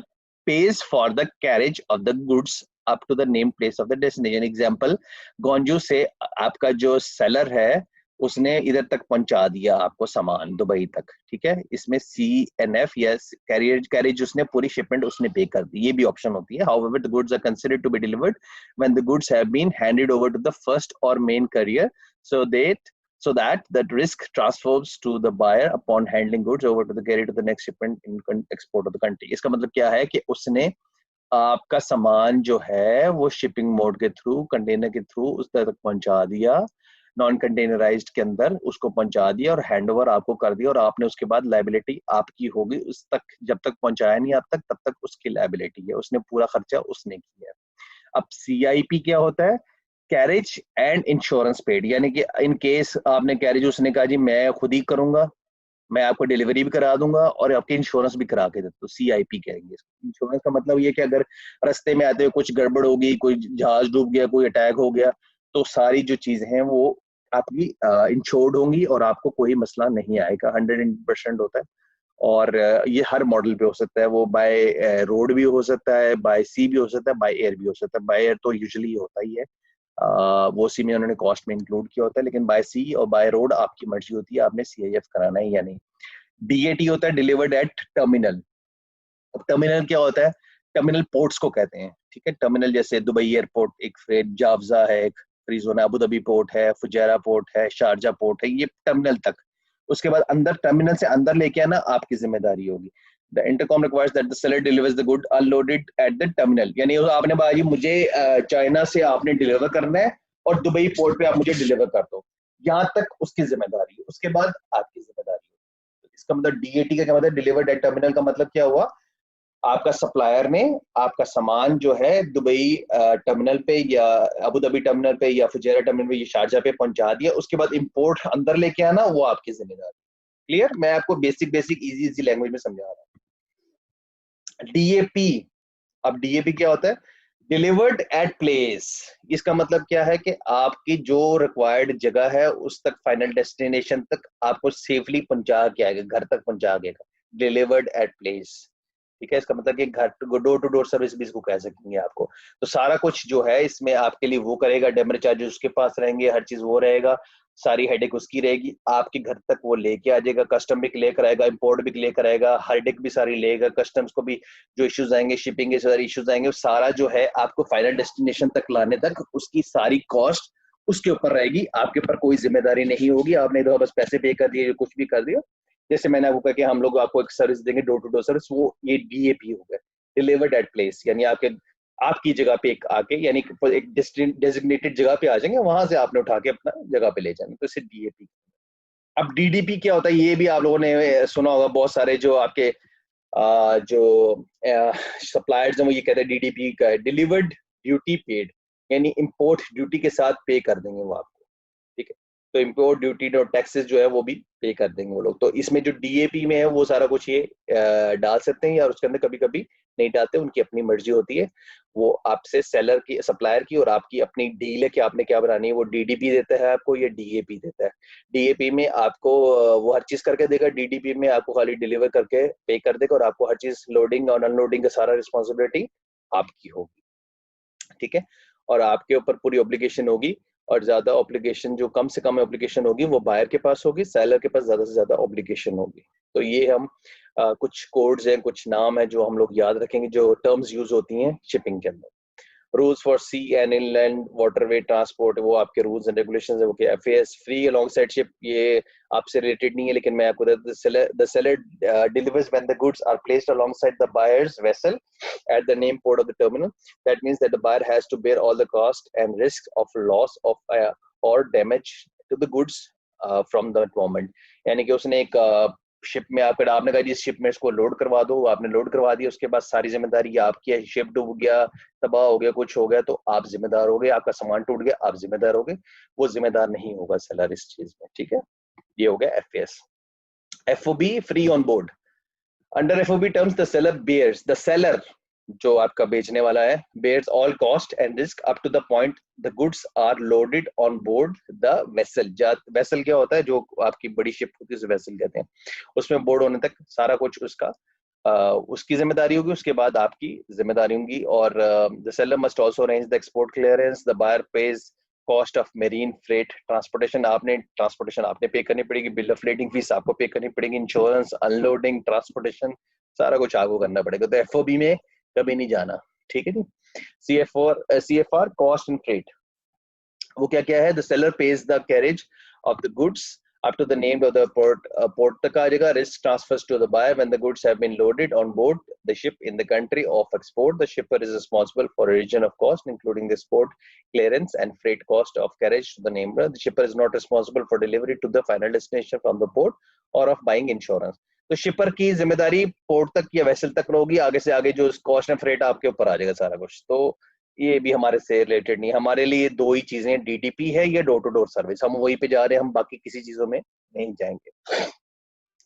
pays for the carriage of the goods up to the named place of the destination. Example, Gonju से आपका जो seller है उसने इधर तक पहुंचा दिया आपको सामान दुबई तक, ठीक है। इसमें CNF या कैरेज उसने पूरी शिपमेंट उसने पे कर दी, ये भी ऑप्शन होती है। However, the goods are considered to be delivered when the goods have been handed over to the first or main carrier, so that the risk transfers to the buyer upon handing goods over to the carrier to the next shipment in export of the country. इसका मतलब क्या है कि उसने आपका सामान जो है वो शिपिंग मोड के थ्रू, कंटेनर के थ्रू उस तक पहुंचा दिया, नॉन कंटेनराइज्ड के अंदर उसको पहुंचा दिया और हैंडओवर आपको कर दिया, और आपने उसके बाद लायबिलिटी आपकी होगी उस तक, जब तक पहुंचाया नहीं आप तक तब तक उसकी लायबिलिटी है, उसने पूरा खर्चा उसने किया है। अब CIP क्या होता है? कैरेज एंड इंश्योरेंस पेड, यानी कि इन केस आपने कैरेज, उसने कहा जी मैं खुद ही करूंगा, मैं आपको डिलीवरी भी करा दूंगा और आपकी इंश्योरेंस भी करा के देता हूँ, CIP कहेंगे। इंश्योरेंस का मतलब ये कि अगर रास्ते में आते हुए कुछ गड़बड़ होगी, कोई जहाज डूब गया, कोई अटैक हो गया, तो सारी जो चीजें हैं वो आपकी इंश्योर्ड होंगी और आपको कोई मसला नहीं आएगा। 100% होता है, और ये हर मॉडल पे हो सकता है। वो बाय रोड भी हो सकता है, बाय सी भी हो सकता है, बाय एयर भी हो सकता है। बाय एयर तो यूजुअली होता ही है, वो सी में उन्होंने कॉस्ट में इंक्लूड किया होता है, लेकिन बाय सी और बाय रोड आपकी मर्जी होती है, आपने CIF कराना है या नहीं। DAT होता है डिलीवर्ड एट टर्मिनल। अब टर्मिनल क्या होता है? टर्मिनल पोर्ट्स को कहते हैं, ठीक है। टर्मिनल जैसे दुबई एयरपोर्ट एक, फिर जावजा है एक, फ्रीजोन अबू धाबी पोर्ट है, फुजैरा पोर्ट है, शारजा पोर्ट है, ये टर्मिनल तक। उसके बाद अंदर, टर्मिनल से अंदर लेके आना आपकी जिम्मेदारी होगी। The intercom requires that the seller delivers the good unloaded at the terminal, यानी आपने भाई मुझे चाइना से आपने डिलीवर करना है और दुबई पोर्ट पे आप मुझे डिलीवर कर दो, यहाँ तक उसकी जिम्मेदारी है, उसके बाद आपकी जिम्मेदारी है। इसका मतलब DAT का क्या मतलब? डिलीवर्ड एट टर्मिनल का मतलब क्या हुआ? आपका सप्लायर ने आपका सामान जो है दुबई टर्मिनल पे या अबू धाबी टर्मिनल पे या फुजैरा टर्मिनल पे या शारजा पे पहुंचा दिया, उसके बाद इंपोर्ट अंदर लेके आना वो आपकी जिम्मेदारी। क्लियर? मैं आपको बेसिक इजी इजी लैंग्वेज में समझा रहा हूँ। DAP, अब DAP क्या होता है? Delivered at place. इसका मतलब क्या है कि आपकी जो रिक्वायर्ड जगह है उस तक, फाइनल डेस्टिनेशन तक आपको सेफली पहुंचा के आएगा, घर तक पहुंचा देगा। डिलीवर्ड एट प्लेस, ठीक है। इसका मतलब कि घर डोर टू डोर सर्विस भी इसको कह सकेंगे आपको। तो सारा कुछ जो है इसमें आपके लिए वो करेगा, डेमर चार्जेस उसके पास रहेंगे, हर चीज वो रहेगा, सारी हेडेक उसकी रहेगी, आपके घर तक वो लेके आ जाएगा, कस्टम भी लेकर आएगा, इंपोर्ट भी लेकर आएगा, हेडेक भी सारी लेगा, कस्टम्स को भी जो इश्यूज आएंगे, शिपिंग के सारे इश्यूज आएंगे, सारा जो है आपको फाइनल डेस्टिनेशन तक लाने तक उसकी सारी कॉस्ट उसके ऊपर रहेगी, आपके ऊपर कोई जिम्मेदारी नहीं होगी। आपने तो बस पैसे पे कर दिए, कुछ भी कर दिया। जैसे मैंने आपको कहा कि हम लोग आपको एक सर्विस देंगे, डोर टू डोर सर्विस, वो ये DAP हो गया, डिलीवर्ड एट प्लेस, यानी आपकी जगह पे एक आके, यानी एक डेजिग्नेटेड जगह पे आ जाएंगे, वहां से आपने उठा के अपना जगह पे ले जाएंगे, तो इसे DAP। अब DDP क्या होता है? ये भी आप लोगों ने सुना होगा, बहुत सारे जो आपके जो सप्लायर्स हैं वो ये कहते हैं DDP का है, डिलीवर्ड ड्यूटी पेड, यानी इंपोर्ट ड्यूटी के साथ पे कर देंगे वो आपको, ठीक है। तो इम्पोर्ट ड्यूटी और टैक्सेस जो है वो भी पे कर देंगे वो लोग। तो इसमें जो डीएपी में है वो सारा कुछ ये डाल सकते हैं, या उसके अंदर कभी कभी नहीं डालते, उनकी अपनी मर्जी होती है। वो आपसे सेलर की, सप्लायर की, और आपकी अपनी डील है कि आपने क्या बनानी है। वो डीडीपी देता है आपको, ये डीएपी देता है। डीएपी में आपको वो हर चीज करके देगा, डीडीपी में आपको खाली डिलीवर करके पे कर देगा, और आपको हर चीज लोडिंग और अनलोडिंग का सारा रिस्पॉन्सिबिलिटी आपकी होगी, ठीक है। और आपके ऊपर पूरी ऑब्लिगेशन होगी, और ज्यादा ऑब्लिगेशन, जो कम से कम ऑब्लिगेशन होगी वो बायर के पास होगी, सेलर के पास ज्यादा से ज्यादा ऑब्लिगेशन होगी। तो ये हम कुछ कोड्स हैं, कुछ नाम है जो हम लोग याद रखेंगे, जो टर्म्स यूज होती हैं शिपिंग के अंदर। Rules for sea and inland waterway transport, वो आपके रूल्स एंड रेगुलेशंस है। वो क्या, FAS free alongside ship, ये आपसे रिलेटेड नहीं है, लेकिन मैं आपको the seller delivers when the goods are placed alongside the buyer's vessel at the name port of the terminal. That means that the buyer has to bear all the cost and risk of loss of or damage to the goods from that moment. यानी कि उसने एक ship में आपने कहा जिस ship में इसको लोड करवा दो, आपने लोड करवा दिया, उसके बाद सारी जिम्मेदारी आपकी है। शिप डूब गया, तबाह हो गया, कुछ हो गया, तो आप जिम्मेदार हो गए। आपका सामान टूट गया, आप जिम्मेदार हो गए। वो जिम्मेदार नहीं होगा सेलर इस चीज में, ठीक है। ये हो गया FS. FOB, free on board. Under FOB terms the seller bears, the seller जो आपका बेचने वाला है, bears all cost and risk up to the point the goods are loaded on board the vessel. Vessel क्या होता है, जो आपकी बड़ी शिप होती है उसे वेसल कहते हैं। उसमें बोर्ड होने तक सारा कुछ उसका उसकी जिम्मेदारी होगी, उसके बाद आपकी जिम्मेदारी होगी। और the seller must also arrange the export clearance, the buyer pays cost of marine freight transportation, आपने पे करनी पड़ेगी, बिल ऑफ लेडिंग फीस आपको पे करनी पड़ेगी, इंश्योरेंस, अनलोडिंग, ट्रांसपोर्टेशन, सारा कुछ आपको करना पड़ेगा। तो एफओबी में कभी नहीं जाना, ठीक है जी। सीएफआर कॉस्ट एंड फ्रेट, वो क्या क्या है, the seller page the carriage of the goods up to the name of the port तक आ जाएगा। Risk transfers to the buyer when the goods have been loaded on board the ship in the country of export. The shipper is responsible for a region of cost, including the export clearance and freight cost of carriage to the namer. The shipper is not responsible for delivery to the final destination from the port or of buying insurance. तो शिपर की जिम्मेदारी port तक या vessel तक होगी, आगे से आगे जो कॉस्ट एंड फ्रेट आपके ऊपर आ जाएगा सारा कुछ। तो ये भी हमारे से रिलेटेड नहीं, हमारे लिए दो ही चीजें, डीटीपी है या डोर टू डोर सर्विस, हम वहीं पे जा रहे हैं, हम बाकी किसी चीजों में नहीं जाएंगे।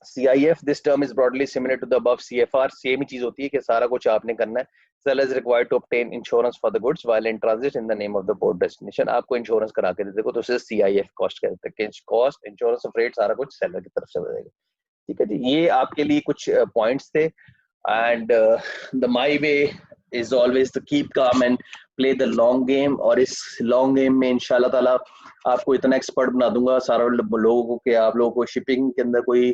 CIF, this term is broadly similar to the above CFR, same ही चीज होती है कि सारा कुछ आपने करना है। Seller is required to obtain insurance for the goods while in transit in the name of the port destination. आपको इंश्योरेंस करा के देते को, तो उसे CIF कॉस्ट कहते हैं। कॉस्ट, इंश्योरेंस ऑफ रेट, सारा कुछ सेलर की तरफ से हो जाएगा, ठीक है जी। ये आपके लिए कुछ पॉइंट्स थे। And the my way is always to keep calm and play the long game, और इस लॉन्ग गेम में इंशाल्लाह ताला आपको इतना एक्सपर्ट बना दूंगा सारा लोगों को कि आप लोगों को शिपिंग के अंदर कोई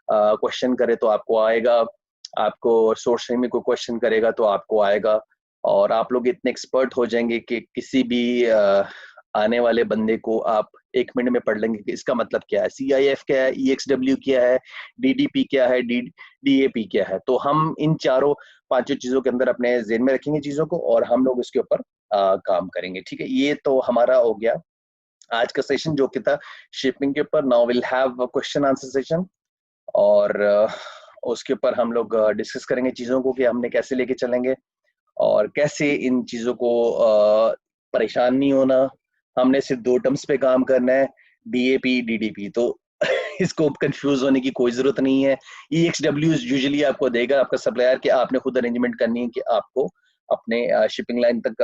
क्वेश्चन करे तो आपको आएगा, आपको सोर्सिंग में कोई क्वेश्चन करेगा तो आपको आएगा, और आप लोग इतने एक्सपर्ट हो जाएंगे कि किसी भी आने वाले बंदे को आप 1 मिनट में पढ़ लेंगे कि इसका मतलब क्या है, CIF क्या है, EXW क्या है, DDP क्या है, DAP क्या है। तो हम इन चारों पांचों चीजों के अंदर अपने ज़हन में रखेंगे चीजों को, और हम लोग इसके ऊपर काम करेंगे, ठीक है। ये तो हमारा हो गया आज का सेशन जो कि था शिपिंग के ऊपर। Now will have question answer session, और उसके ऊपर हम लोग डिस्कस करेंगे चीजों को कि हमने कैसे लेके चलेंगे और कैसे इन चीजों को परेशान नहीं होना। हमने सिर्फ 2 टर्म्स पे काम करना है, DAP, DDP। तो इसको कंफ्यूज होने की कोई जरूरत नहीं है। EXW यूजुअली आपको देगा आपका सप्लायर कि आपने खुद अरेंजमेंट करनी है कि आपको अपने शिपिंग लाइन तक